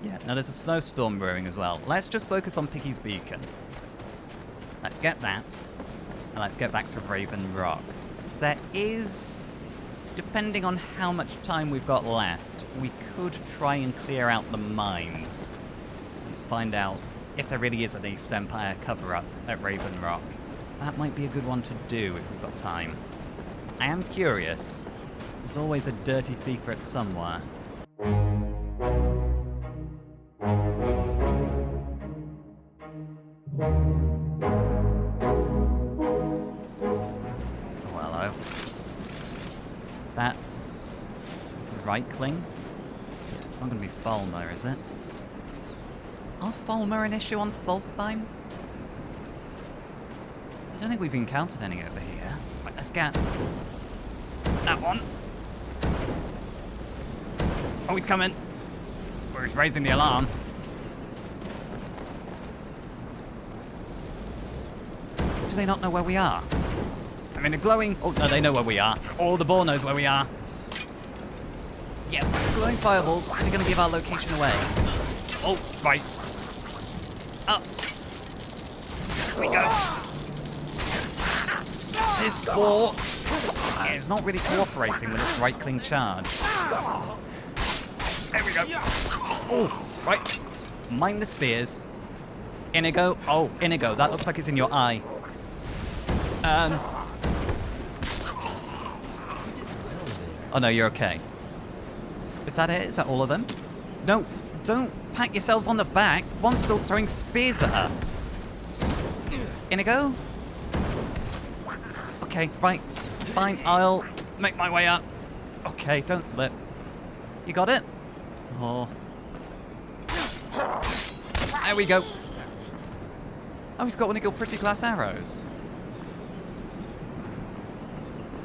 Yeah, now there's a snowstorm brewing as well. Let's just focus on Piggy's Beacon. Let's get that, and let's get back to Raven Rock. There is, depending on how much time we've got left, we could try and clear out the mines and find out if there really is an East Empire cover-up at Raven Rock. That might be a good one to do if we've got time. I am curious. There's always a dirty secret somewhere. Oh, hello. That's Reichling. It's not going to be Thalmor, is it? Are Thalmor an issue on Solstheim? I don't think we've encountered any over here. Right, let's get that one. Oh, he's coming. Or he's raising the alarm. Do they not know where we are? I mean, a glowing... Oh, no, they know where we are. Oh, the boar knows where we are. Yeah, glowing fireballs are going to give our location away. Oh, right. Up. Here we go. This boar is not really cooperating with its right-cling charge. There we go. Oh, right. Mind the spears. Inigo. Oh, Inigo. That looks like it's in your eye. Oh, no, you're okay. Is that it? Is that all of them? No, don't pat yourselves on the back. One's still throwing spears at us. Inigo? Okay, right. Fine, I'll make my way up. Okay, don't slip. You got it? Oh. There we go. Oh, he's got one of your pretty glass arrows.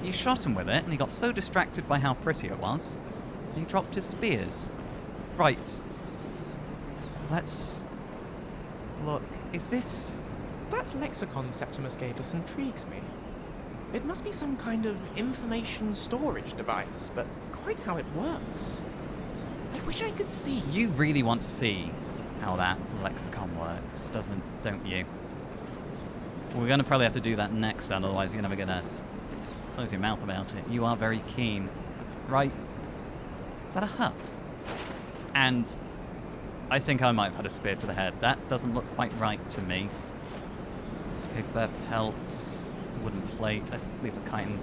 You shot him with it, and he got so distracted by how pretty it was, he dropped his spears. Right. Let's look. Is this... That lexicon Septimus gave us intrigues me. It must be some kind of information storage device, but quite how it works. I wish I could see. You really want to see how that lexicon works, don't you? We're going to probably have to do that next, then, otherwise you're never going to close your mouth about it. You are very keen. Right. Is that a hut? And I think I might have had a spear to the head. That doesn't look quite right to me. Cave bear pelts, wooden plate. Let's leave the chitin.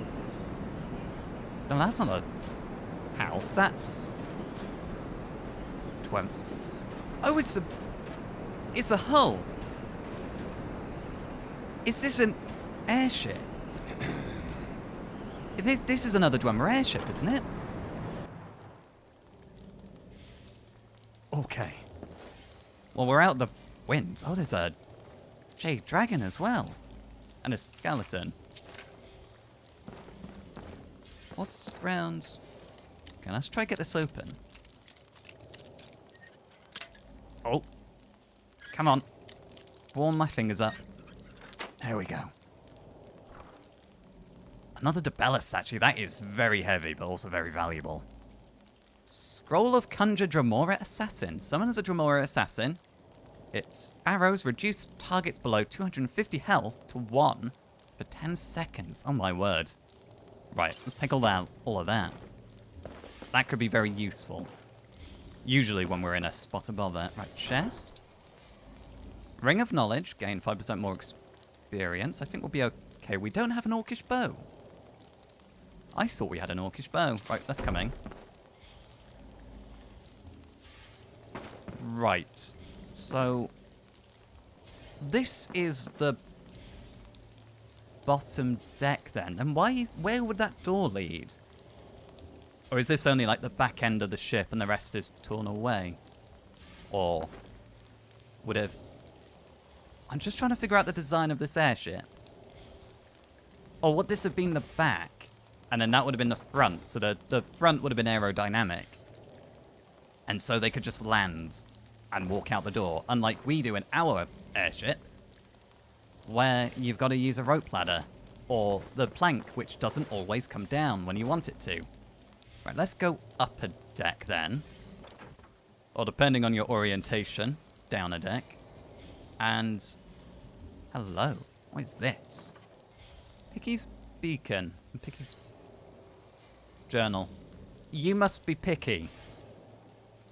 No, that's not a house. That's... Oh, it's a hull. Is this an airship? This is another Dwemer airship, isn't it? Okay. Well, we're out the wind. Oh, there's a jade dragon as well. And a skeleton. What's round? Okay, let's try to get this open. Oh. Come on. Warm my fingers up. There we go. Another Debella statue. That is very heavy, but also very valuable. Scroll of Conjure Dromora Assassin. Summon as a Dromora Assassin. Its arrows reduce targets below 250 health to 1 for 10 seconds. Oh my word. Right, let's take all of that. That could be very useful. Usually when we're in a spot above it. Right, chest. Ring of Knowledge. Gain 5% more experience. I think we'll be okay. We don't have an orcish bow. I thought we had an orcish bow. Right, that's coming. Right. So, this is the bottom deck then. And where would that door lead? Or is this only like the back end of the ship and the rest is torn away? Or would it... I'm just trying to figure out the design of this airship. Or would this have been the back? And then that would have been the front. So the front would have been aerodynamic. And so they could just land and walk out the door. Unlike we do in our airship, where you've got to use a rope ladder. Or the plank, which doesn't always come down when you want it to. Right, let's go up a deck then. or depending on your orientation, down a deck. And hello, what is this? Picky's beacon and Picky's journal. You must be Picky,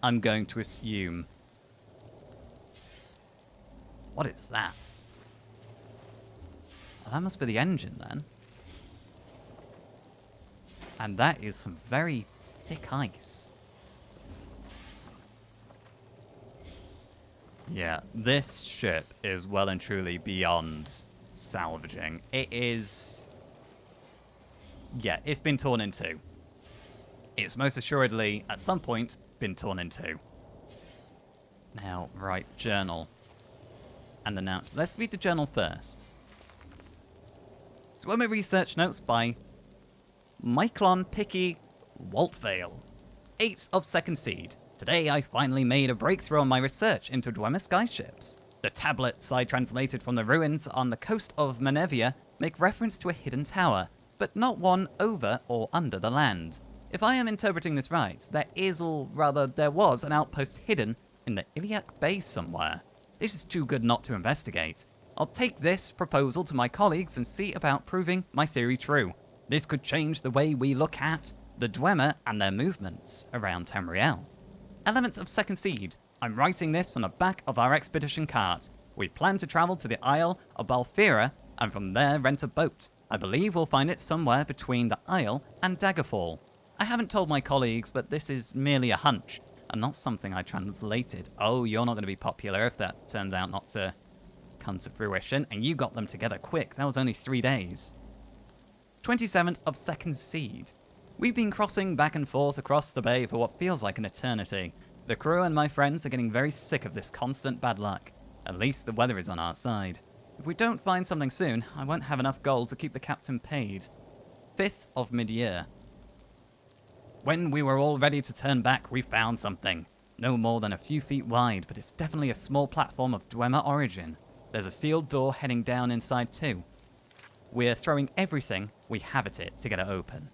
I'm going to assume. What is that? Well, that must be the engine then. And that is some very thick ice. Yeah, this ship is well and truly beyond salvaging. It is... Yeah, it's been torn in two. It's most assuredly, at some point, been torn in two. Now, right, journal. And announce. Let's read the journal first. So, my research notes by Myclon Picky Waltvale. 8 of 2nd Seed. Today I finally made a breakthrough on my research into Dwemer skyships. The tablets I translated from the ruins on the coast of Menevia make reference to a hidden tower, but not one over or under the land. If I am interpreting this right, there was an outpost hidden in the Iliac Bay somewhere. This is too good not to investigate. I'll take this proposal to my colleagues and see about proving my theory true. This could change the way we look at the Dwemer and their movements around Tamriel. Element of 2nd Seed. I'm writing this from the back of our expedition cart. We plan to travel to the Isle of Balfira and from there rent a boat. I believe we'll find it somewhere between the Isle and Daggerfall. I haven't told my colleagues, but this is merely a hunch and not something I translated. Oh, you're not going to be popular if that turns out not to come to fruition, and you got them together quick. That was only 3 days. 27th of 2nd Seed. We've been crossing back and forth across the bay for what feels like an eternity. The crew and my friends are getting very sick of this constant bad luck. At least the weather is on our side. If we don't find something soon, I won't have enough gold to keep the captain paid. 5th of mid-year. When we were all ready to turn back, we found something. No more than a few feet wide, but it's definitely a small platform of Dwemer origin. There's a sealed door heading down inside too. We're throwing everything we have at it to get it open.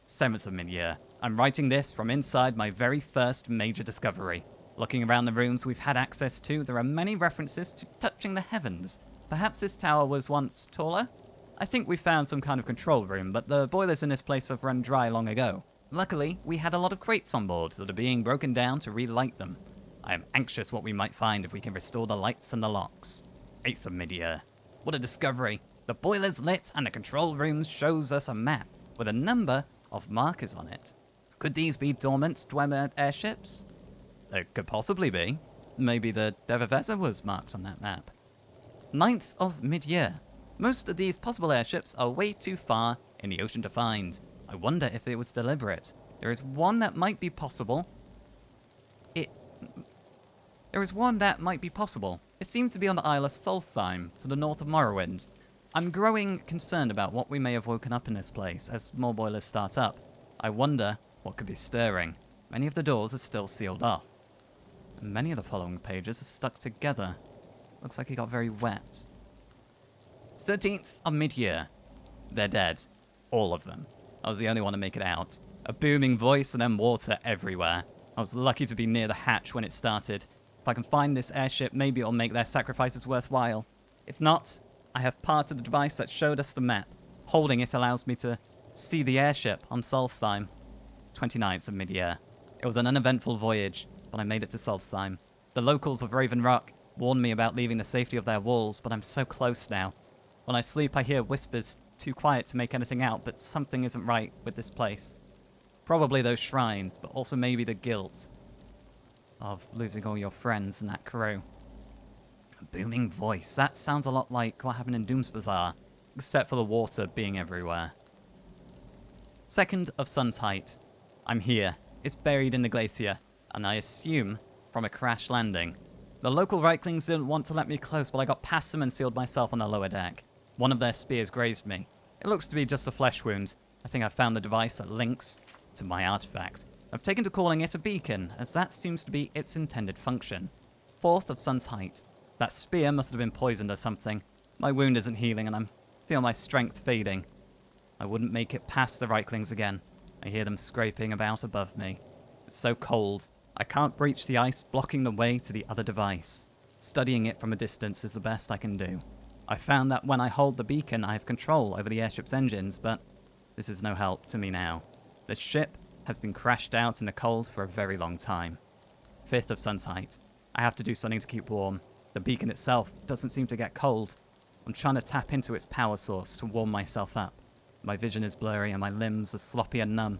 7th of mid-year. I'm writing this from inside my very first major discovery. Looking around the rooms we've had access to, there are many references to touching the heavens. Perhaps this tower was once taller? I think we found some kind of control room, but the boilers in this place have run dry long ago. Luckily, we had a lot of crates on board that are being broken down to relight them. I am anxious what we might find if we can restore the lights and the locks. 8th of mid-year. What a discovery. The boiler's lit and the control room shows us a map with a number of markers on it. Could these be dormant Dwemer airships? They could possibly be. Maybe the Devavesa was marked on that map. 9th of mid-year. Most of these possible airships are way too far in the ocean to find. I wonder if it was deliberate. There is one that might be possible. It seems to be on the Isle of Solstheim, to the north of Morrowind. I'm growing concerned about what we may have woken up in this place as more boilers start up. I wonder what could be stirring. Many of the doors are still sealed off. And many of the following pages are stuck together. Looks like it got very wet. 13th of mid-year. They're dead. All of them. I was the only one to make it out. A booming voice and then water everywhere. I was lucky to be near the hatch when it started. If I can find this airship, maybe it'll make their sacrifices worthwhile. If not, I have part of the device that showed us the map. Holding it allows me to see the airship on Solstheim. 29th of mid-year. It was an uneventful voyage, but I made it to Solstheim. The locals of Raven Rock warned me about leaving the safety of their walls, but I'm so close now. When I sleep, I hear whispers, too quiet to make anything out, but something isn't right with this place. Probably those shrines, but also maybe the guilt of losing all your friends and that crew. A booming voice. That sounds a lot like what happened in Doom's Bazaar, except for the water being everywhere. 2nd of Sun's Height. I'm here. It's buried in the glacier, and I assume from a crash landing. The local Reiklings didn't want to let me close, but I got past them and sealed myself on the lower deck. One of their spears grazed me. It looks to be just a flesh wound. I think I found the device that links to my artifact. I've taken to calling it a beacon, as that seems to be its intended function. 4th of Sun's Height. That spear must have been poisoned or something. My wound isn't healing, and I feel my strength fading. I wouldn't make it past the Reiklings again. I hear them scraping about above me. It's so cold. I can't breach the ice, blocking the way to the other device. Studying it from a distance is the best I can do. I found that when I hold the beacon, I have control over the airship's engines, but this is no help to me now. The ship has been crashed out in the cold for a very long time. 5th of sunsight. I have to do something to keep warm. The beacon itself doesn't seem to get cold. I'm trying to tap into its power source to warm myself up. My vision is blurry and my limbs are sloppy and numb.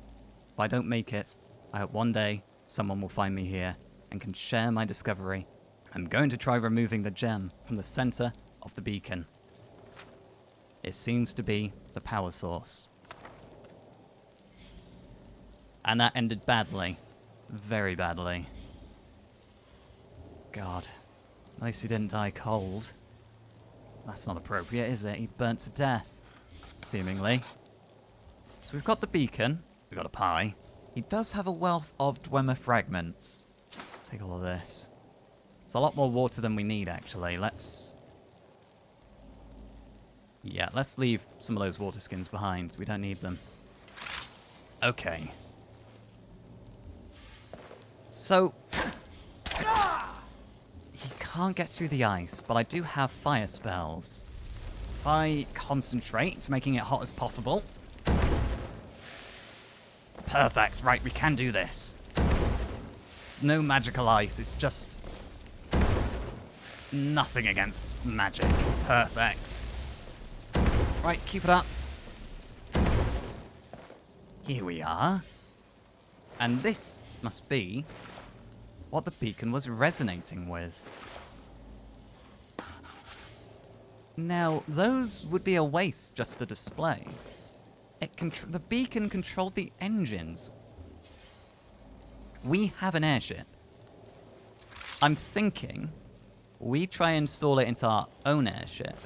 If I don't make it, I hope one day someone will find me here and can share my discovery. I'm going to try removing the gem from the center of the beacon. It seems to be the power source. And that ended badly. Very badly. God. At least he didn't die cold. That's not appropriate, is it? He burnt to death. Seemingly. So we've got the beacon. We've got a pie. He does have a wealth of Dwemer fragments. Take all of this. It's a lot more water than we need, actually. Let's leave some of those water skins behind. We don't need them. Okay. So, he can't get through the ice, but I do have fire spells. If I concentrate, making it hot as possible. Perfect. Right, we can do this. It's no magical ice. It's just nothing against magic. Perfect. Right, keep it up. Here we are. And this must be what the beacon was resonating with. Now, those would be a waste just to display. The beacon controlled the engines. We have an airship. I'm thinking we try and install it into our own airship.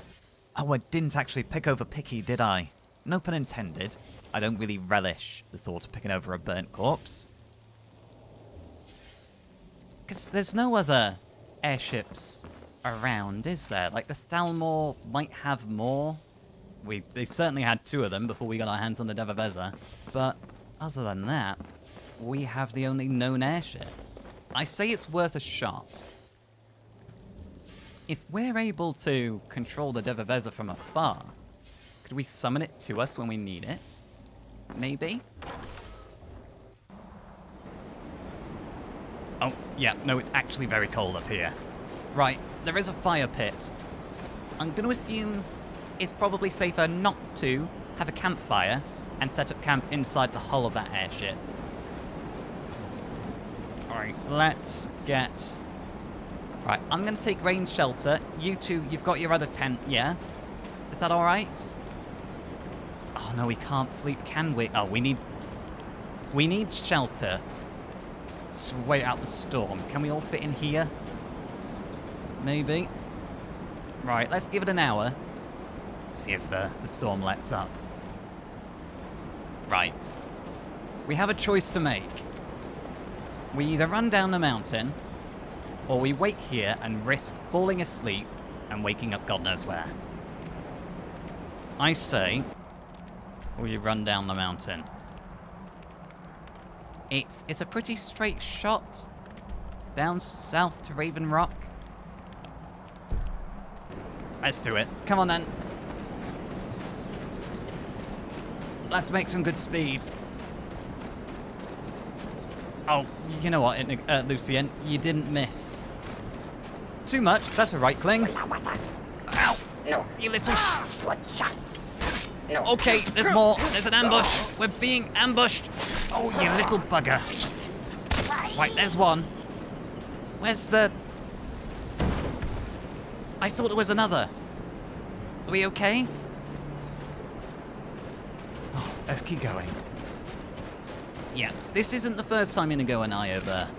Oh, I didn't actually pick over Picky, did I? No pun intended. I don't really relish the thought of picking over a burnt corpse. Because there's no other airships around, is there? Like, the Thalmor might have more. They certainly had 2 of them before we got our hands on the Devavezza. But other than that, we have the only known airship. I say it's worth a shot. If we're able to control the Devavezza from afar, could we summon it to us when we need it? Maybe? Oh, yeah, no, it's actually very cold up here. Right, there is a fire pit. I'm going to assume it's probably safer not to have a campfire and set up camp inside the hull of that airship. Alright, let's get... Right, I'm going to take range shelter. You two, you've got your other tent, yeah? Is that alright? Oh no, we can't sleep, can we? Oh, we need shelter. Just wait out the storm. Can we all fit in here? Maybe. Right, let's give it an hour. See if the storm lets up. Right. We have a choice to make. We either run down the mountain, or we wait here and risk falling asleep and waking up God knows where. I say, we run down the mountain. It's a pretty straight shot down south to Raven Rock. Let's do it. Come on then. Let's make some good speed. Oh, you know what, Lucien, you didn't miss. Too much, that's a right cling. Ow! No, you little No. Okay, there's more. There's an ambush. We're being ambushed. Oh, you little bugger. Right, there's one. Where's the... I thought there was another. Are we okay? Oh, let's keep going. Yeah, this isn't the first time Inigo and I have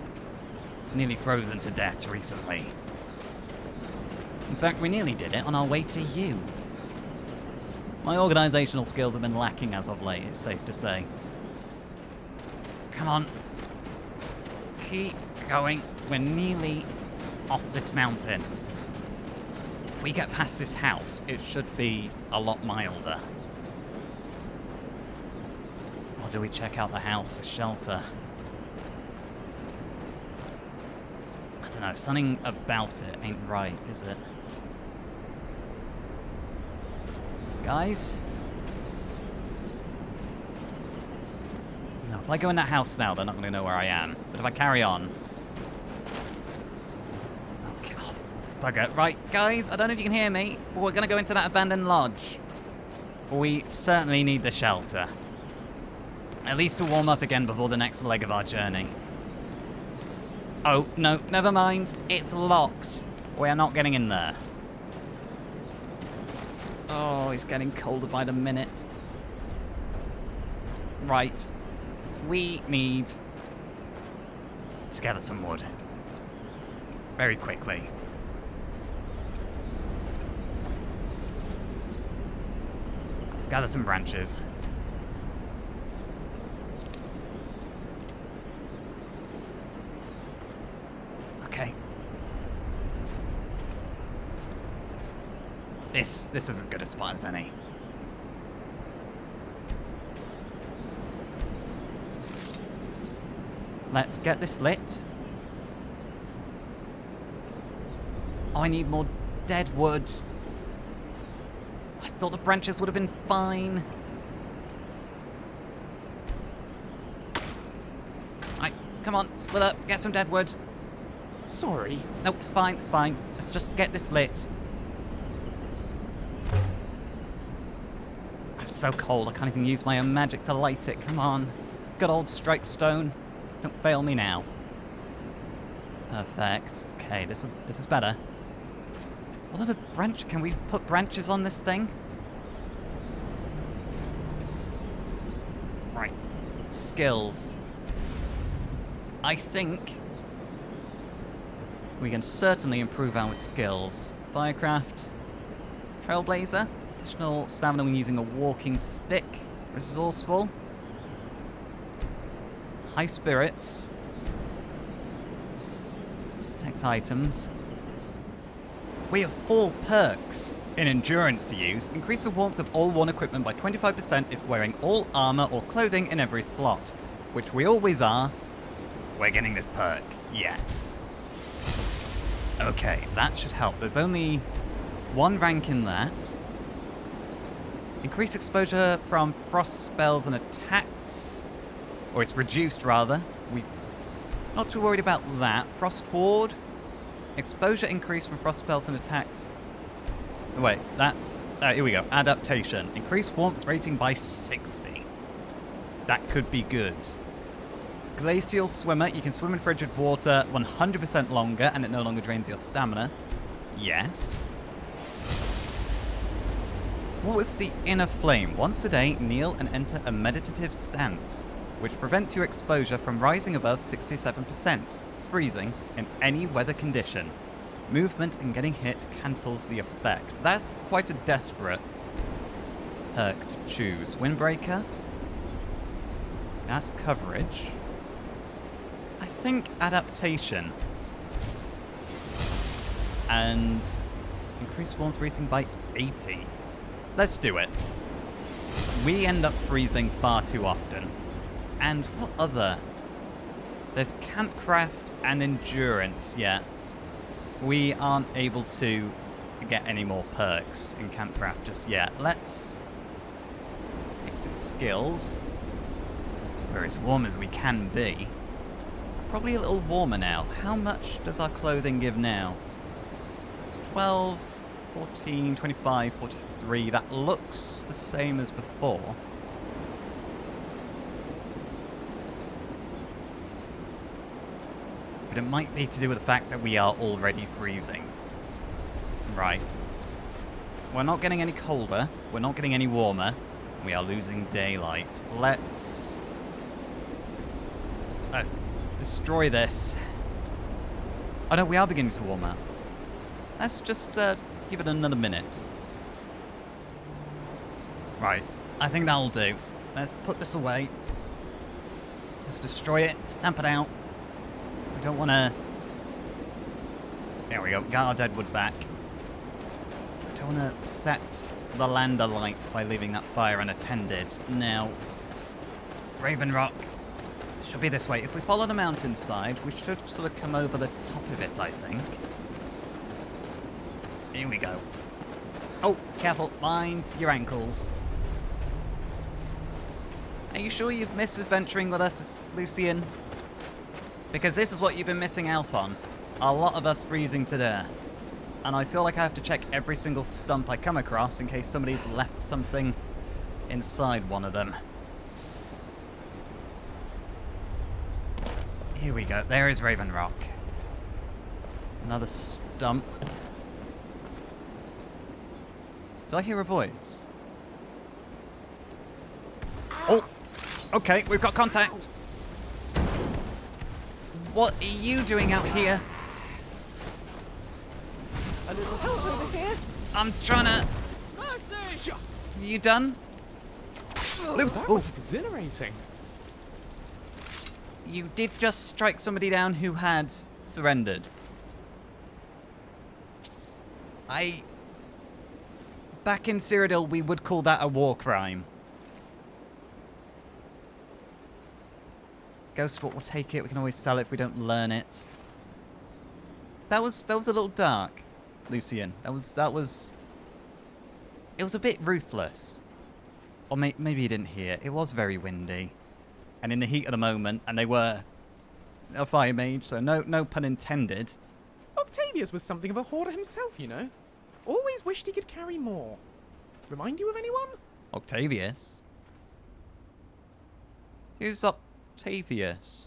nearly frozen to death recently. In fact, we nearly did it on our way to you. My organisational skills have been lacking as of late, it's safe to say. Come on. Keep going. We're nearly off this mountain. If we get past this house, it should be a lot milder. Or do we check out the house for shelter? don't know, something about it ain't right, is it? Guys? No, if I go in that house now, they're not going to know where I am. But if I carry on... Okay, oh, bugger. Right, guys, I don't know if you can hear me, but we're going to go into that abandoned lodge. We certainly need the shelter. At least to warm up again before the next leg of our journey. Oh, no, never mind. It's locked. We are not getting in there. Oh, it's getting colder by the minute. Right. We need to gather some wood. Very quickly. Let's gather some branches. Okay. This is as good a spot as any. Let's get this lit. Oh, I need more dead wood. I thought the branches would have been fine. Right, come on, split up, get some dead wood. Sorry. Nope, it's fine, it's fine. Let's just get this lit. It's so cold, I can't even use my own magic to light it. Come on. Good old strike stone. Don't fail me now. Perfect. Okay, this is better. What are the branch? Can we put branches on this thing? Right. Skills. I think we can certainly improve our skills. Firecraft. Trailblazer. Additional stamina when using a walking stick. Resourceful. High spirits. Detect items. We have 4 perks in endurance to use. Increase the warmth of all worn equipment by 25% if wearing all armor or clothing in every slot. Which we always are. We're getting this perk. Yes. Okay, that should help. There's only 1 rank in that. Increase exposure from frost spells and attacks. Or it's reduced, rather. We're not too worried about that. Frost Ward. Exposure increase from frost spells and attacks. Oh, wait, that's... here we go. Adaptation. Increase warmth rating by 60. That could be good. Glacial Swimmer. You can swim in frigid water 100% longer, and it no longer drains your stamina. Yes. What was the Inner Flame? Once a day, kneel and enter a meditative stance, which prevents your exposure from rising above 67%, freezing in any weather condition. Movement and getting hit cancels the effects. That's quite a desperate perk to choose. Windbreaker. That's coverage. I think adaptation. And increase warmth rating by 80. Let's do it. We end up freezing far too often. And what other? There's Campcraft and Endurance, yeah. We aren't able to get any more perks in Campcraft just yet. Let's exit skills. We're as warm as we can be. Probably a little warmer now. How much does our clothing give now? It's 12, 14, 25, 43. That looks the same as before. But it might be to do with the fact that we are already freezing. Right. We're not getting any colder. We're not getting any warmer. We are losing daylight. Let's destroy this. Oh no, we are beginning to warm up. Let's just give it another minute. Right. I think that'll do. Let's put this away. Let's destroy it. Stamp it out. We don't want to... There we go. Got our deadwood back. We don't want to set the land alight by leaving that fire unattended. Now, Raven Rock, Should be this way. If we follow the mountainside, we should sort of come over the top of it, I think. Here we go. Oh, careful. Mind your ankles. Are you sure you've missed adventuring with us, Lucian? Because this is what you've been missing out on. A lot of us freezing to death. And I feel like I have to check every single stump I come across in case somebody's left something inside one of them. Here we go. There is Raven Rock. Another stump. Did I hear a voice? Oh! Okay, we've got contact! What are you doing out here? A little help over here. I'm trying to... You done? Loose! That was exhilarating. You did just strike somebody down who had surrendered. Back in Cyrodiil, we would call that a war crime. Ghostwort will take it. We can always sell it if we don't learn it. That was a little dark, Lucian. It was a bit ruthless. Or maybe you didn't hear. It was very windy. And in the heat of the moment, and they were a fire mage, so no pun intended. Octavius was something of a hoarder himself, you know. Always wished he could carry more. Remind you of anyone? Octavius? Who's Octavius?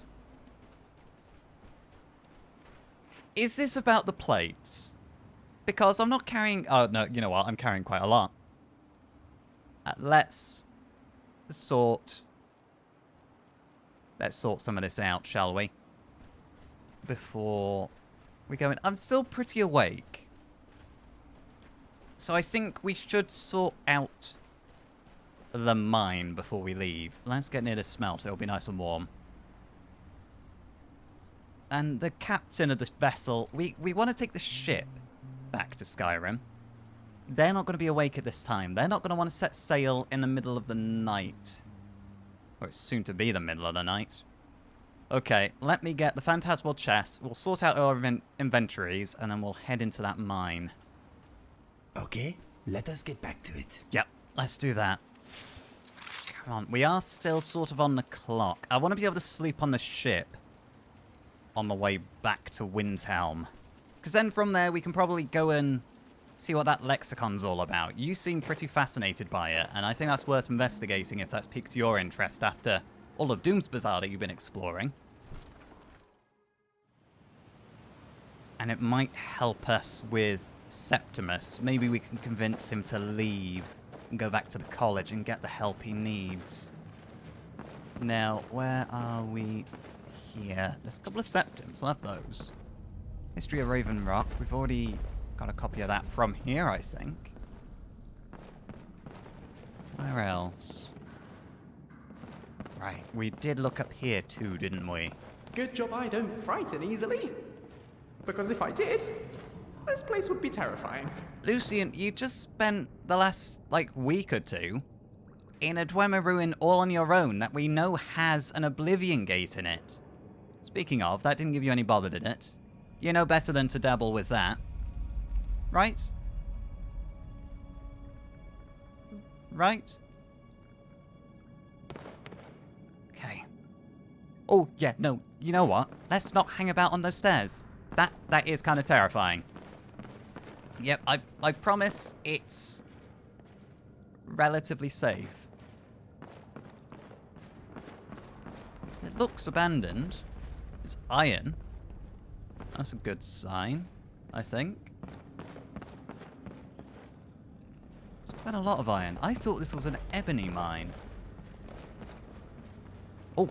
Is this about the plates? Because I'm not carrying... Oh, no, you know what? I'm carrying quite a lot. Let's sort some of this out, shall we? Before we go in. I'm still pretty awake. So I think we should sort out the mine before we leave. Let's get near the smelter. It'll be nice and warm. And the captain of this vessel, we want to take the ship back to Skyrim. They're not going to be awake at this time. They're not going to want to set sail in the middle of the night. Or it's soon to be the middle of the night. Okay, let me get the Phantasmal chest. We'll sort out our inventories, and then we'll head into that mine. Okay, let us get back to it. Yep, let's do that. Come on, we are still sort of on the clock. I want to be able to sleep on the ship on the way back to Windhelm. Because then from there we can probably go and see what that lexicon's all about. You seem pretty fascinated by it, and I think that's worth investigating if that's piqued your interest after all of Doom's Bazaar that you've been exploring. And it might help us with Septimus. Maybe we can convince him to leave and go back to the college and get the help he needs. Now, where are we here? There's a couple of Septims. We'll have those. History of Raven Rock. We've already got a copy of that from here, I think. Where else? Right, we did look up here too, didn't we? Good job I don't frighten easily. Because if I did, this place would be terrifying. Lucian, you just spent the last, week or two in a Dwemer ruin all on your own that we know has an Oblivion Gate in it. Speaking of, that didn't give you any bother, did it? You know better than to dabble with that. Right? Right? Okay. Oh, yeah, no, you know what? Let's not hang about on those stairs. That is kind of terrifying. Yep, I promise it's relatively safe. It looks abandoned. It's iron. That's a good sign, I think. It's quite a lot of iron. I thought this was an ebony mine. Oh,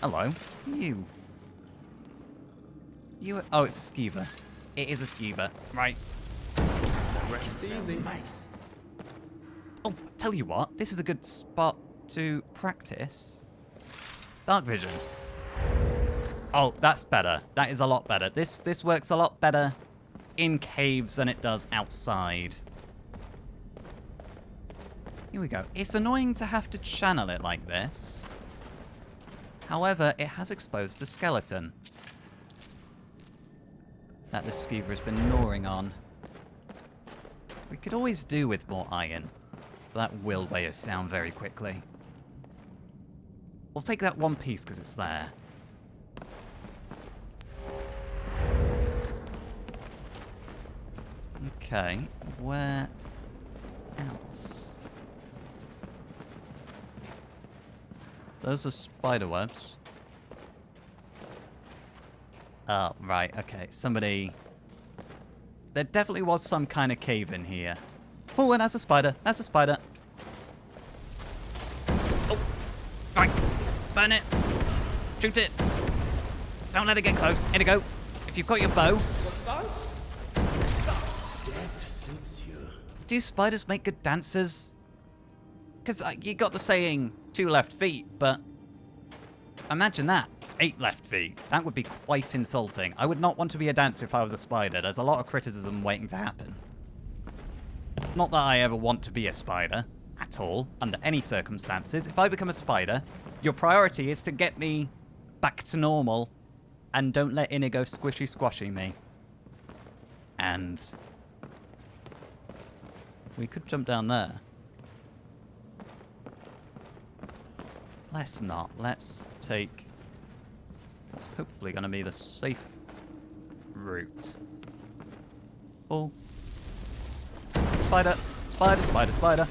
hello. You. Oh, it's a skeever. It is a skeever. Right. Rest easy. Nice. Oh, tell you what. This is a good spot to practice dark vision. Oh, that's better. That is a lot better. This works a lot better in caves than it does outside. Here we go. It's annoying to have to channel it like this. However, it has exposed a skeleton that the skeever has been gnawing on. We could always do with more iron, but that will weigh us down very quickly. We'll take that one piece because it's there. Okay, where else? Those are spider webs. Oh, right, okay. Somebody... There definitely was some kind of cave in here. Oh, and that's a spider. That's a spider. Oh, right. Burn it. Shoot it. Don't let it get close. Here we go. If you've got your bow. What starts? Death suits you. Do spiders make good dancers? Because you got the saying 2 left feet, but imagine that. 8 left feet. That would be quite insulting. I would not want to be a dancer if I was a spider. There's a lot of criticism waiting to happen. Not that I ever want to be a spider at all, under any circumstances. If I become a spider, your priority is to get me back to normal and don't let Inigo squishy squashy me. And we could jump down there. Let's not. Let's take what's hopefully going to be the safe route. Oh. Spider. Spider, spider, spider.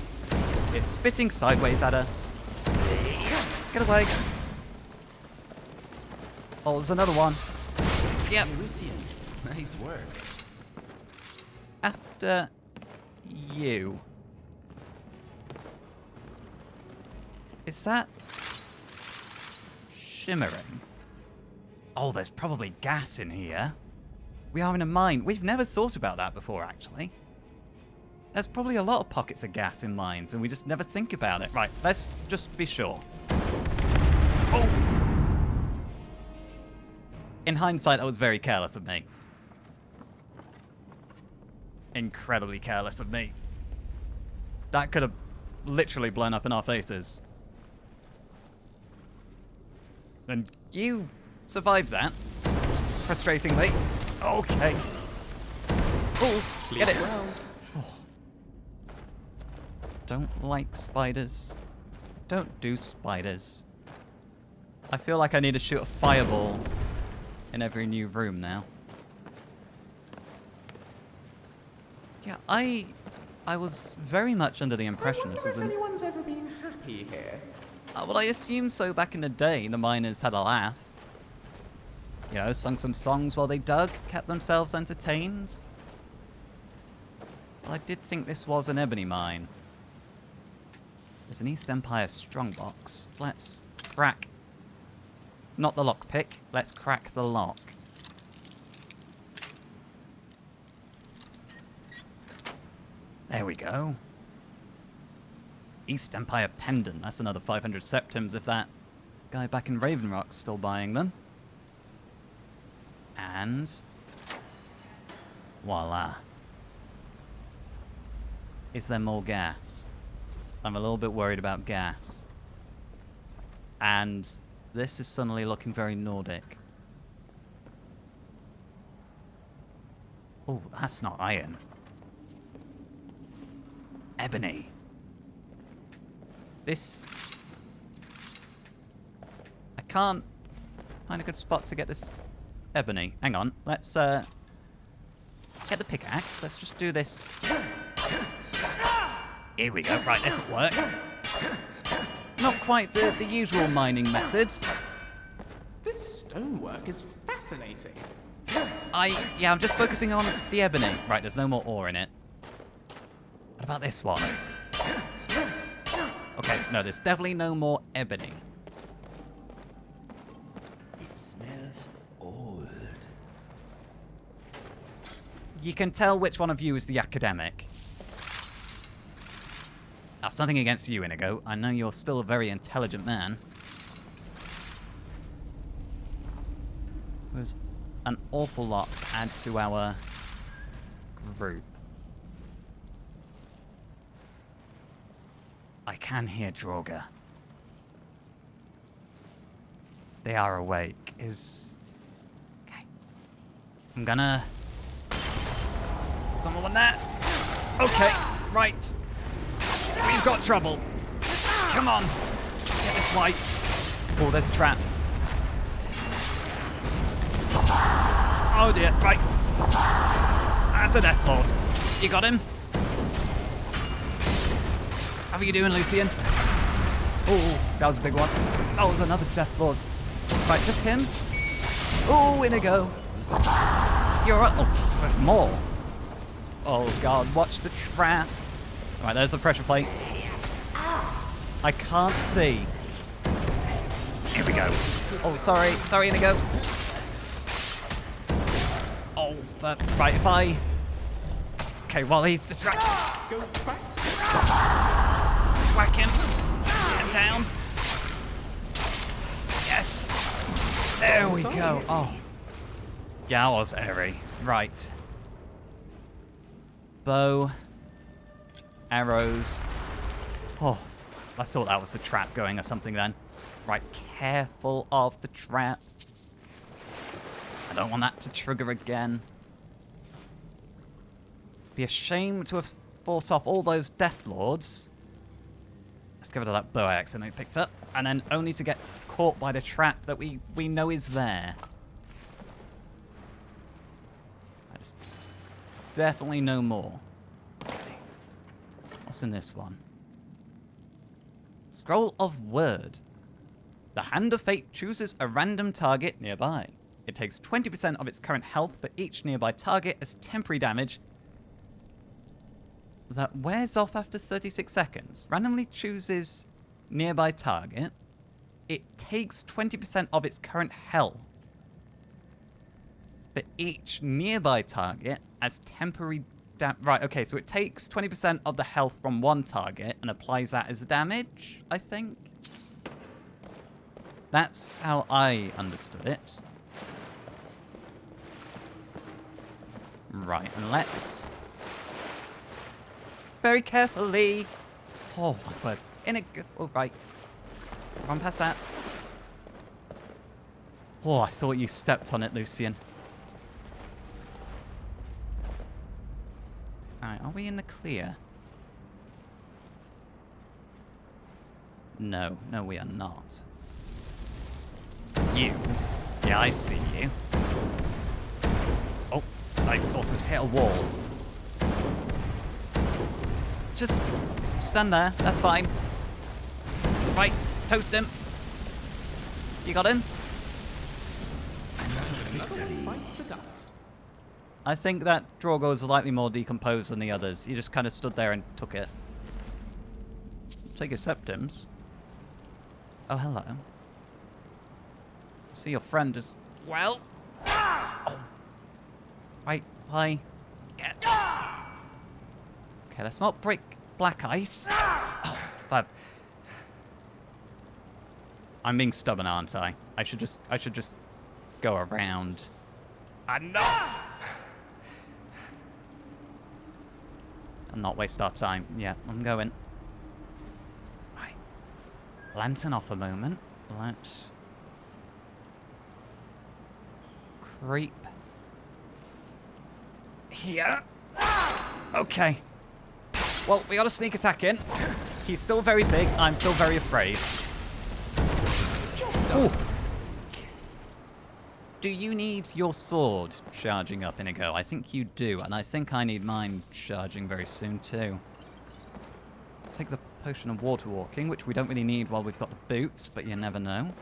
It's spitting sideways at us. Get away. Oh, there's another one. Yep. Ursine, nice work. After you. Is that shimmering? Oh, there's probably gas in here. We are in a mine. We've never thought about that before, actually. There's probably a lot of pockets of gas in mines, and we just never think about it. Right, let's just be sure. Oh! In hindsight, that was very careless of me. Incredibly careless of me. That could have literally blown up in our faces. And you survived that. Frustratingly. Okay. Oh, get it. Oh. Don't like spiders. Don't do spiders. I feel like I need to shoot a fireball in every new room now. Yeah, I was very much under the impression this was if anyone's ever been happy here. Well, I assume so. Back in the day, the miners had a laugh. You know, sung some songs while they dug, kept themselves entertained. Well, I did think this was an ebony mine. There's an East Empire strongbox. Let's crack. Not the lockpick. Let's crack the lock. There we go. East Empire pendant. That's another 500 septims if that guy back in Raven Rock's still buying them. And voila. Is there more gas? I'm a little bit worried about gas. And this is suddenly looking very Nordic. Oh, that's not iron. Ebony. This... I can't find a good spot to get this ebony. Hang on. Let's get the pickaxe. Let's just do this. Here we go. Right, this will work. Not quite the usual mining method. This stonework is fascinating. Yeah, I'm just focusing on the ebony. Right, there's no more ore in it. What about this one? Okay, no, there's definitely no more ebony. It smells old. You can tell which one of you is the academic. That's nothing against you, Inigo. I know you're still a very intelligent man. There's an awful lot to add to our group. I can hear Draugr. They are awake. Okay. I'm gonna... Someone there. Okay, right. We've got trouble. Come on. Get this white. Oh, there's a trap. Oh dear, right. That's a Death Lord. You got him? How are you doing, Lucian? Oh, that was a big one. Oh, there's another Death Lord. Right, just him. Oh, Inigo. You're up. Oh, there's more. Oh god, watch the trap. Right, there's the pressure plate. I can't see. Here we go. Oh, sorry. Sorry, Inigo. Oh, right, if I... Okay, while he's distracted. Go back. Whack him. Get him down. Yes. There we go. Oh. Yeah, that was airy. Right. Bow. Arrows. Oh, I thought that was a trap going or something then. Right, careful of the trap. I don't want that to trigger again. Be a shame to have fought off all those Death Lords. Let's get rid of that bow I accidentally picked up. And then only to get caught by the trap that we know is there. I just definitely know more. Okay. What's in this one? Scroll of Word. The Hand of Fate chooses a random target nearby. It takes 20% of its current health, but each nearby target has temporary damage that wears off after 36 seconds. Randomly chooses nearby target. It takes 20% of its current health, but each nearby target has temporary right, okay, so it takes 20% of the health from one target and applies that as damage, I think. That's how I understood it. Right, and let's... Very carefully... Oh, my word. In a... Oh, right. Run past that. Oh, I thought you stepped on it, Lucian. Alright, are we in the clear? No, no we are not. You? Yeah, I see you. Oh, I also hit a wall. Just stand there, that's fine. Right, toast him. You got him? I think that Drogo is slightly more decomposed than the others. He just kind of stood there and took it. Take your septims. Oh, hello. See your friend as well. Oh. Right, hi. Okay, let's not break black ice. Oh, but I'm being stubborn, aren't I? I should just go around. I'm not. And not waste our time. Yeah, I'm going. Right. Lantern off a moment. Let's creep here. Okay. Well, we got a sneak attack in. He's still very big. I'm still very afraid. Ooh. Do you need your sword charging up, Inigo? I think you do, and I think I need mine charging very soon too. Take the potion of water walking, which we don't really need while we've got the boots, but you never know.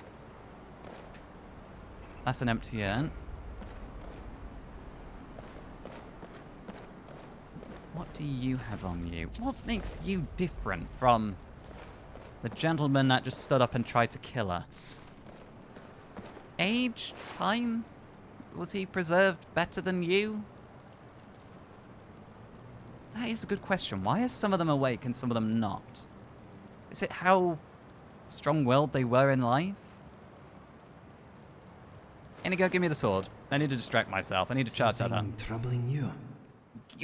That's an empty urn. What do you have on you? What makes you different from the gentleman that just stood up and tried to kill us? Age? Time? Was he preserved better than you? That is a good question. Why are some of them awake and some of them not? Is it how strong-willed they were in life? Inigo, give me the sword. I need to distract myself. I need to charge that up. Troubling you?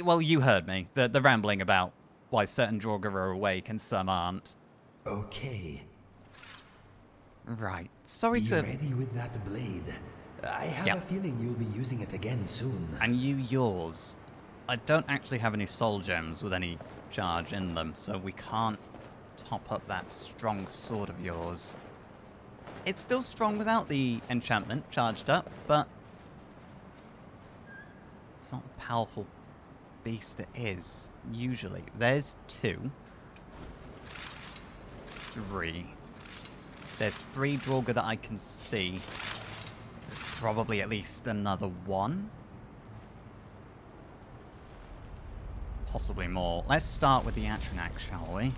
Well, you heard me. The rambling about why certain Draugr are awake and some aren't. Okay. Right. sorry Be to... ready with that blade. I have Yep. a feeling you'll be using it again soon. And you yours. I don't actually have any soul gems with any charge in them, so we can't top up that strong sword of yours. It's still strong without the enchantment charged up, but it's not the powerful beast it is, usually. There's 2. 3. There's 3 Draugr that I can see. There's probably at least another 1. Possibly more. Let's start with the Atronach, shall we?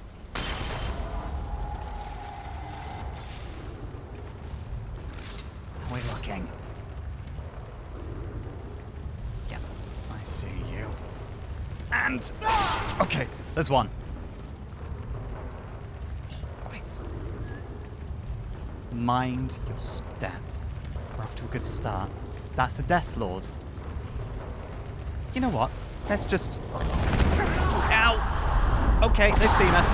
How are we looking? Yep, I see you. And... okay, there's 1. Right. Mind your step. We're off to a good start. That's the Death Lord. You know what? Let's just... ow! Okay, they've seen us.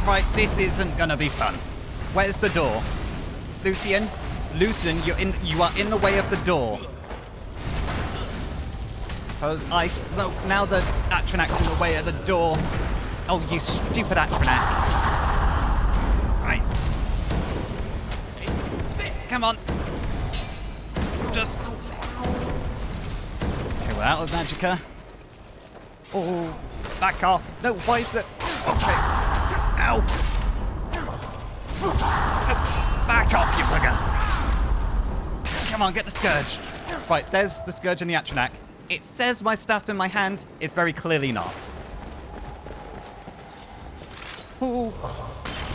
Right, this isn't gonna be fun. Where's the door? Lucien? Lucien, you are in the way of the door. Because no, now the Atronach's in the way of the door. Oh, you stupid Atronach. Right. Come on. Just... okay, we're out of Magicka. Oh, back off. No, why is that? Okay. Ow. No, back off, you bugger. Come on, get the Scourge. Right, there's the Scourge and the Atronach. It says my staff's in my hand. It's very clearly not. Ooh.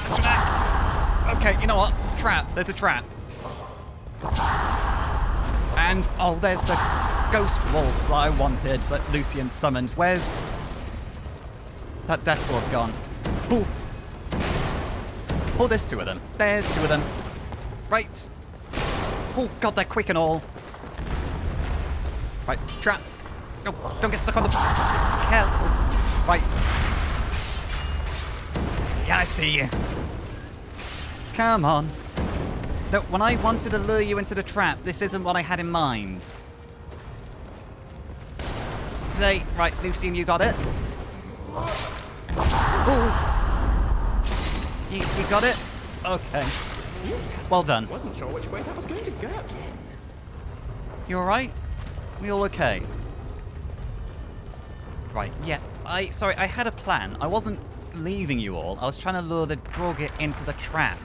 Atronach. Okay, you know what? Trap. There's a trap. And, oh, there's the Ghost Wolf that I wanted, that Lucien summoned. Where's that Death Lord gone? Ooh. Oh, there's 2 of them. There's 2 of them. Right. Oh, God, they're quick and all. Right, trap. Oh, don't get stuck on the... careful. Right. Yeah, I see you. Come on. No, when I wanted to lure you into the trap, this isn't what I had in mind. Right, Lucien, you got it? Ooh. You got it? Okay. Well done. Wasn't sure which way that was going to go. You alright? We all okay? Right, yeah. Sorry, I had a plan. I wasn't leaving you all. I was trying to lure the Draugr into the trap.